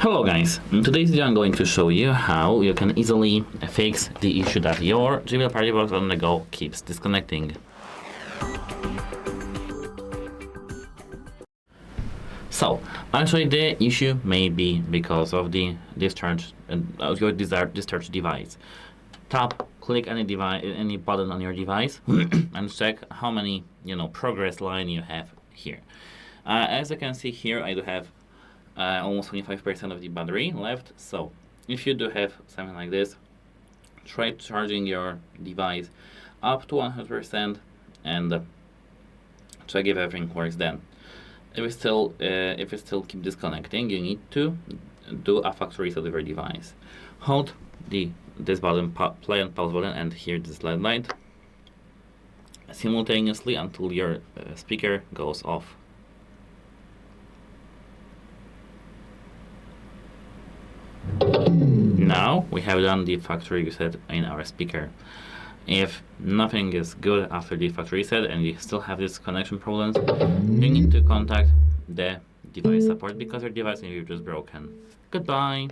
Hello guys, in today's video I'm going to show you how you can easily fix the issue that your JBL PartyBox on the go keeps disconnecting. So, actually the issue may be because of the discharge of your discharge device. Click any button on your device and check how many progress line you have here. As you can see here, I do have almost 25% of the battery left. So if you do have something like this, try charging your device up to 100% and check if everything works then. If it still keep disconnecting, you need to do a factory reset of your device. Hold this button, play and pause button, and hear this LED light simultaneously until your speaker goes off. Now we have done the factory reset in our speaker. If nothing is good after the factory reset and you still have these connection problems, you need to contact the device support because your device may be just broken. Goodbye!